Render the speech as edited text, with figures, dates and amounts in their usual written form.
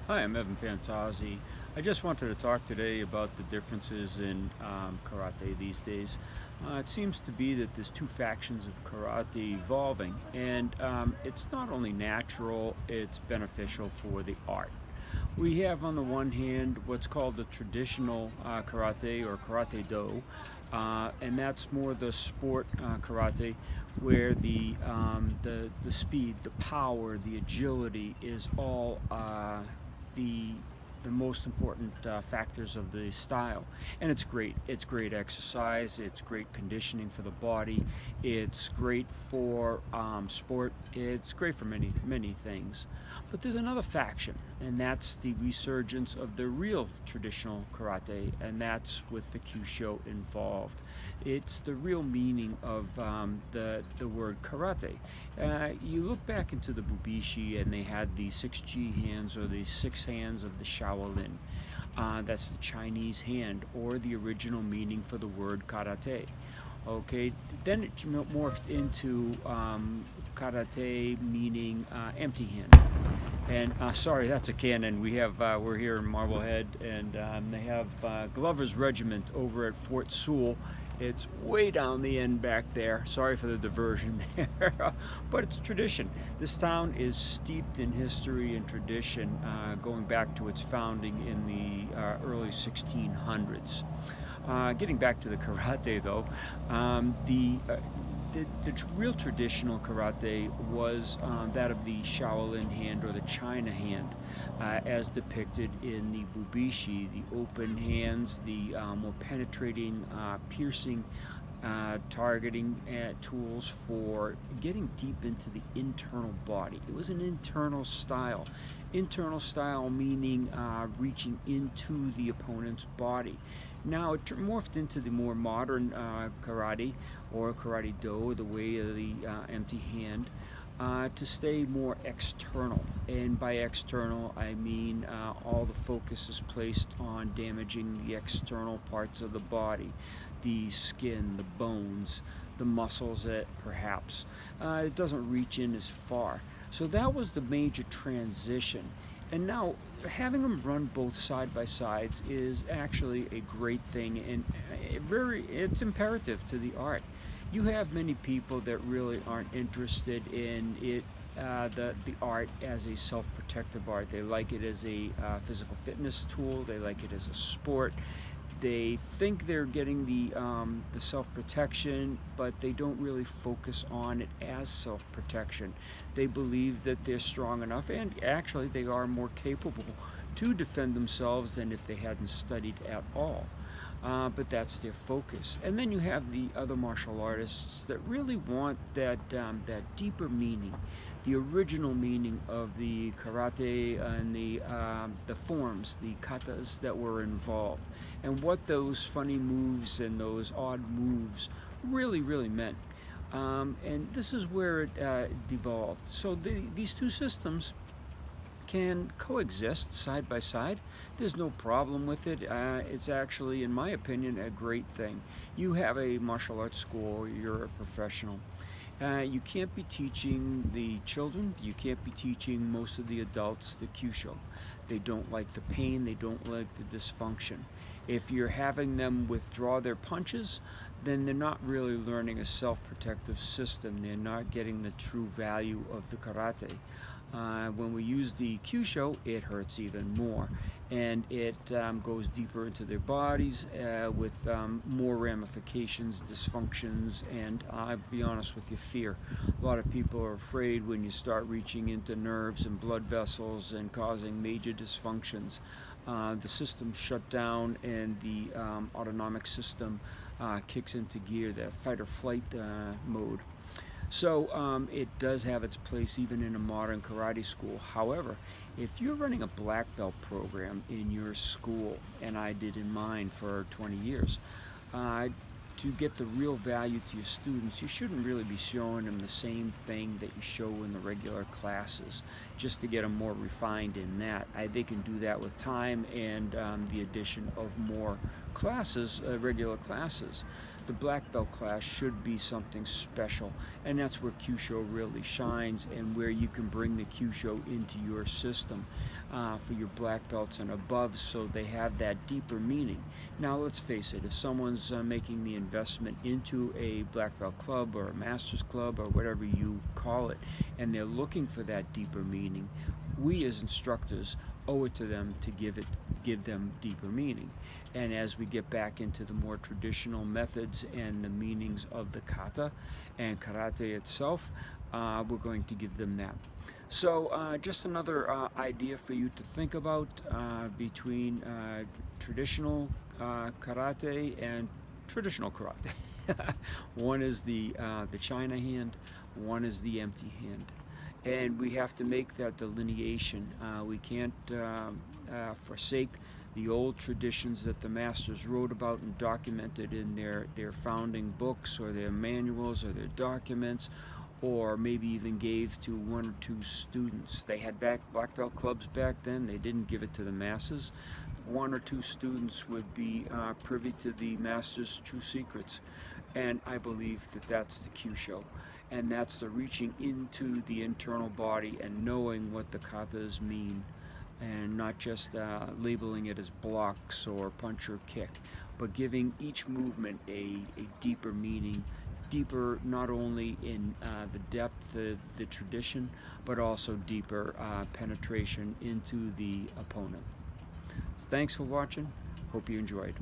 Hi, I'm Evan Pantazi. I just wanted to talk today about the differences in karate these days. It seems to be that there's two factions of karate evolving, and it's not only natural, it's beneficial for the art. We have, on the one hand, what's called the traditional karate or karate do, and that's more the sport karate, where the speed, the power, the agility is all the the most important factors of the style, and it's great. It's great exercise. It's great conditioning for the body. It's great for sport. It's great for many things. But there's another faction, and that's the resurgence of the real traditional karate, and that's with the Kyusho involved. It's the real meaning of the word karate. You look back into the Bubishi, and they had the 6G hands or the six hands of the Shaolin. That's the Chinese hand, or the original meaning for the word karate. Okay, then it morphed into karate meaning empty hand. And sorry, that's a cannon. We're here in Marblehead, and they have Glover's Regiment over at Fort Sewell. It's way down the end back there. Sorry for the diversion there, but it's a tradition. This town is steeped in history and tradition, going back to its founding in the early 1600s. Getting back to the karate, though, the real traditional karate was that of the Shaolin hand or the China hand, as depicted in the Bubishi, the open hands, the more penetrating, piercing, targeting tools for getting deep into the internal body. It was an internal style. Internal style meaning reaching into the opponent's body. Now it morphed into the more modern karate or karate do, the way of the empty hand, to stay more external. And by external, I mean all the focus is placed on damaging the external parts of the body, the skin, the bones, the muscles, perhaps. It doesn't reach in as far. So that was the major transition. And now having them run both side by sides is actually a great thing, and it's imperative to the art. You have many people that really aren't interested in it, the art as a self-protective art. They like it as a physical fitness tool. They like it as a sport. They think they're getting the self-protection, but they don't really focus on it as self-protection. They believe that they're strong enough, and actually they are more capable to defend themselves than if they hadn't studied at all. But that's their focus. And then you have the other martial artists that really want that deeper meaning, the original meaning of the karate and the forms, the katas that were involved, and what those funny moves and those odd moves really meant. And this is where it devolved. So these two systems can coexist side by side. There's no problem with it. It's actually, in my opinion, a great thing. You have a martial arts school, you're a professional. You can't be teaching the children, you can't be teaching most of the adults the Kyusho. They don't like the pain, they don't like the dysfunction. If you're having them withdraw their punches, then they're not really learning a self-protective system. They're not getting the true value of the karate. When we use the Kyusho, it hurts even more, and it goes deeper into their bodies with more ramifications, dysfunctions, and I'll be honest with you, fear. A lot of people are afraid when you start reaching into nerves and blood vessels and causing major dysfunctions. The system shut down, and the autonomic system kicks into gear, the fight or flight mode. So it does have its place even in a modern karate school. However, if you're running a black belt program in your school, and I did in mine for 20 years, to get the real value to your students, you shouldn't really be showing them the same thing that you show in the regular classes, just to get them more refined in that. They can do that with time and the addition of more classes, regular classes, the black belt class should be something special, and that's where Kyusho really shines, and where you can bring the Kyusho into your system for your black belts and above, so they have that deeper meaning. Now, let's face it, if someone's making the investment into a black belt club or a master's club or whatever you call it, and they're looking for that deeper meaning, we as instructors owe it to them to give them deeper meaning. And as we get back into the more traditional methods and the meanings of the kata and karate itself, we're going to give them that. So just another idea for you to think about between traditional karate and traditional karate. One is the China hand, one is the empty hand. And we have to make that delineation. We can't forsake the old traditions that the masters wrote about and documented in their founding books or their manuals or their documents, or maybe even gave to one or two students. They had black belt clubs back then. They didn't give it to the masses. One or two students would be privy to the master's true secrets. And I believe that that's the Kyusho. And that's the reaching into the internal body and knowing what the katas mean, and not just labeling it as blocks or punch or kick, but giving each movement a deeper meaning, deeper not only in the depth of the tradition, but also deeper penetration into the opponent. So thanks for watching. Hope you enjoyed.